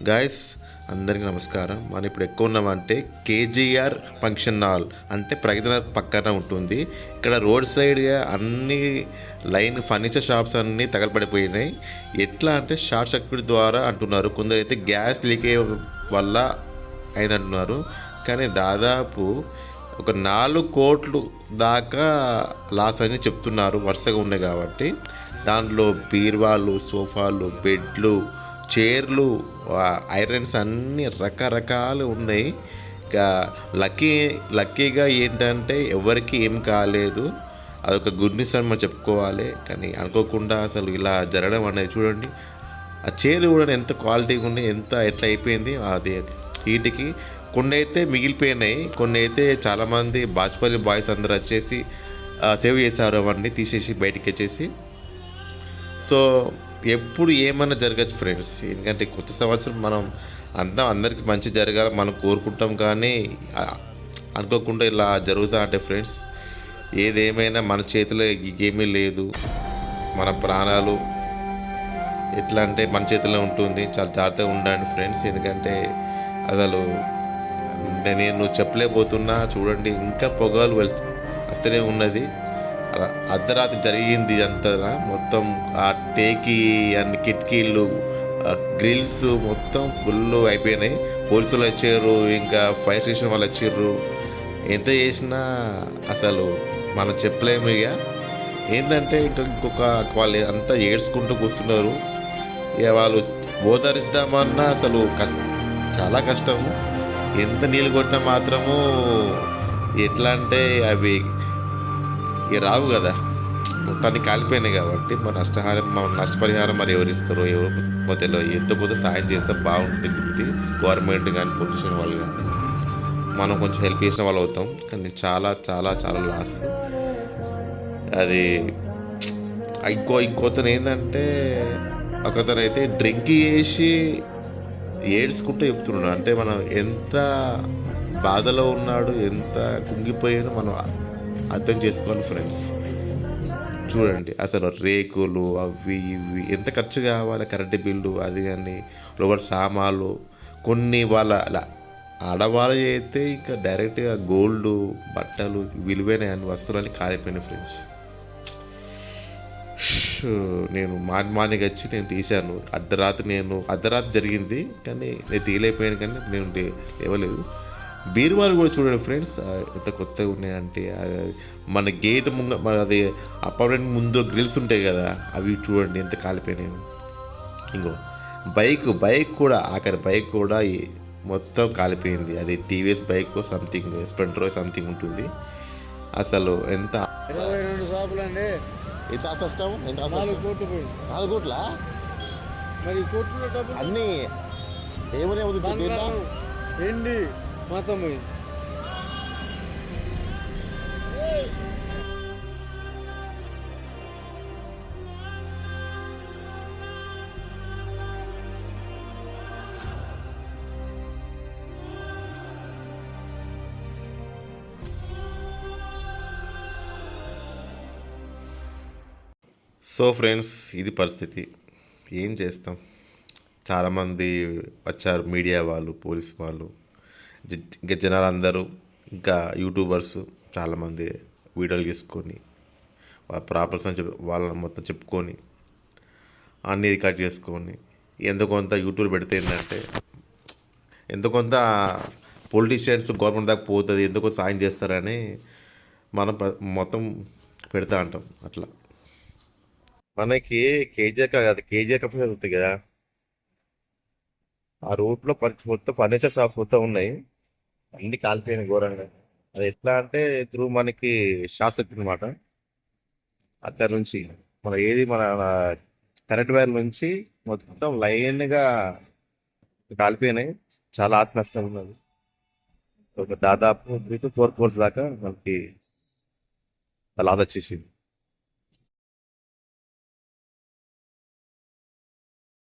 Guys, అందరికీ నమస్కారం. మనం ఇప్పుడు ఎక్కువ ఉన్నామంటే కేజీఆర్ ఫంక్షన్ హాల్ అంటే ప్రగతినాథ్ పక్కన ఉంటుంది. ఇక్కడ రోడ్ సైడ్గా అన్ని లైన్ ఫర్నిచర్ షాప్స్ అన్నీ తగలపడిపోయినాయి. ఎట్లా అంటే షార్ట్ సర్క్యూట్ ద్వారా అంటున్నారు, కొందరైతే గ్యాస్ లీక్ వల్ల అయిందంటున్నారు. కానీ దాదాపు ఒక 4 కోట్లు దాకా లాస్ అని చెప్తున్నారు, వరుసగా ఉన్నాయి కాబట్టి. దాంట్లో బీర్వాలు, సోఫాలు, బెడ్లు, చైర్లు, ఐరన్స్ అన్నీ రకరకాలు ఉన్నాయి. ఇంకా లక్కీగా ఏంటంటే ఎవరికి ఏం కాలేదు. అదొక గుడ్ న్యూస్ అని మనం చెప్పుకోవాలి. కానీ అనుకోకుండా అసలు ఇలా జరగడం అనేది చూడండి. ఆ చైర్లు కూడా ఎంత క్వాలిటీగా ఉన్నాయి, ఎట్లా అయిపోయింది అది వీటికి. కొన్ని అయితే మిగిలిపోయినాయి, కొన్ని అయితే చాలామంది బాజ్పల్లి బాయ్స్ అందరూ వచ్చేసి సేవ్ చేశారు, అవన్నీ తీసేసి బయటికి వచ్చేసి. సో ఎప్పుడు ఏమైనా జరగచ్చు ఫ్రెండ్స్. ఎందుకంటే కొత్త సంవత్సరం మనం అందరికి మంచి జరగాలి మనం కోరుకుంటాం, కానీ అనుకోకుండా ఇలా జరుగుతా అంటే ఫ్రెండ్స్, ఏదేమైనా మన చేతిలో ఏమీ లేదు. మన ప్రాణాలు ఎట్లా అంటే మన చేతిలో ఉంటుంది. చాలా జాగ్రత్తగా ఉండండి ఫ్రెండ్స్. ఎందుకంటే అసలు నేను చెప్పలేకపోతున్నా. చూడండి, ఇంకా పొగలు వస్తూనే ఉన్నది. అర్ధరాత్రి జరిగింది అంతా. మొత్తం ఆ టేకి అన్ని కిటికీలు, గ్రిల్స్ మొత్తం ఫుల్ అయిపోయినాయి. పోలీసులు వచ్చారు, ఇంకా ఫైర్ స్టేషన్ వాళ్ళు వచ్చారు. ఎంత చేసినా అసలు మనం చెప్పలేము. ఇక ఏంటంటే ఇంకొక వాళ్ళు అంతా ఏడ్చుకుంటూ కూర్చున్నారు. ఇక వాళ్ళు ఓదారిద్దామన్నా అసలు చాలా కష్టము. ఎంత నీళ్ళు కొట్టినా మాత్రము ఎట్లా అంటే అవి రావు కదా, మొత్తాన్ని కాలిపోయినాయి. కాబట్టి మన నష్టపరిహారం మరి ఎవరు ఇస్తారో ఎవరు తెలియదు. ఎంతో కొంత సాయం చేస్తే బాగుంటుంది. గవర్నమెంట్ కానీ పొల్యూషన్ వాళ్ళు కానీ మనం కొంచెం హెల్ప్ చేసిన వాళ్ళు అవుతాం. కానీ చాలా చాలా చాలా లాస్ అది. ఇంకోతను ఏంటంటే ఒకతను అయితే డ్రింక్ చేసి ఏడ్చుకుంటూ చెప్తున్నాడు. అంటే మనం ఎంత బాధలో ఉన్నాడు, ఎంత కుంగిపోయాడో మనం అర్థం చేసుకోవాలి ఫ్రెండ్స్. చూడండి, అసలు రేకులు అవి ఇవి ఎంత ఖర్చు కావాలి, కరెంటు బిల్లు అది కానీ, లోపల సామాన్లు కొన్ని. వాళ్ళ ఆడవాళ్ళు అయితే ఇంకా డైరెక్ట్గా గోల్డ్, బట్టలు, విలువైన వస్తువులన్నీ కాలిపోయినాయి ఫ్రెండ్స్. నేను మార్నింగ్ వచ్చి నేను తీశాను. అర్ధరాత్రి జరిగింది, కానీ నేను తీయలేకపోయాను. కానీ నేను లేవలేదు. బీరువాలు కూడా చూడండి ఫ్రెండ్స్, ఎంత కొత్తగా ఉన్నాయంటే. మన గేట్ మన అది అపార్ట్మెంట్ ముందు గ్రిల్స్ ఉంటాయి కదా, అవి చూడండి ఎంత కాలిపోయినాయి. ఇంకో బైక్ కూడా, ఆఖరి బైక్ కూడా మొత్తం కాలిపోయింది. అది TVS bike something Splendor something ఉంటుంది. అసలు ఎంత 22 షాపులండి. ఎంత అసష్టం, ఎంత 4 కోట్లు పోయింది. 4 కోట్ల మరి కోట్లు డబ్బులు అన్నీ ఏమనే ఉంది, ఎండి మొత్తం పోయింది. సో ఫ్రెండ్స్, ఇది పరిస్థితి. ఏం చేస్తాం. చాలామంది వచ్చారు, మీడియా వాళ్ళు, పోలీస్ వాళ్ళు, ఇంకా జనాలందరూ, ఇంకా యూట్యూబర్స్ చాలామంది వీడియోలు తీసుకొని వాళ్ళ ప్రాబ్లమ్స్ అని వాళ్ళని మొత్తం చెప్పుకొని అన్నీ రికార్డ్ చేసుకొని ఎంతో కొంత యూట్యూబ్ పెడితే ఏంటంటే ఎంతో కొంత పొలిటీషియన్స్ గవర్నమెంట్ దాకా పోతుంది, ఎంతో సాయం చేస్తారని మనం మొత్తం పెడతా అంటాం. అట్లా మనకి కేజీఆర్ కాదు, కేజీఆర్ కంపెనీ ఉంటుంది కదా, ఆ రూట్లో మొత్తం ఫర్నిచర్ షాప్స్ మొత్తం ఉన్నాయి. అన్ని కాలిపోయినాయి ఘోరంగా. అది ఎట్లా అంటే మనకి షార్ట్ సర్క్యూట్ అనమాట. అక్కడ నుంచి మన కరెంట్ వైర్ నుంచి మొత్తం లైన్గా కాలిపోయినాయి. చాలా ఆత్మ నష్టం ఉన్నది. ఒక దాదాపు 3 to 4 crores దాకా మనకి లాస్ వచ్చేసింది.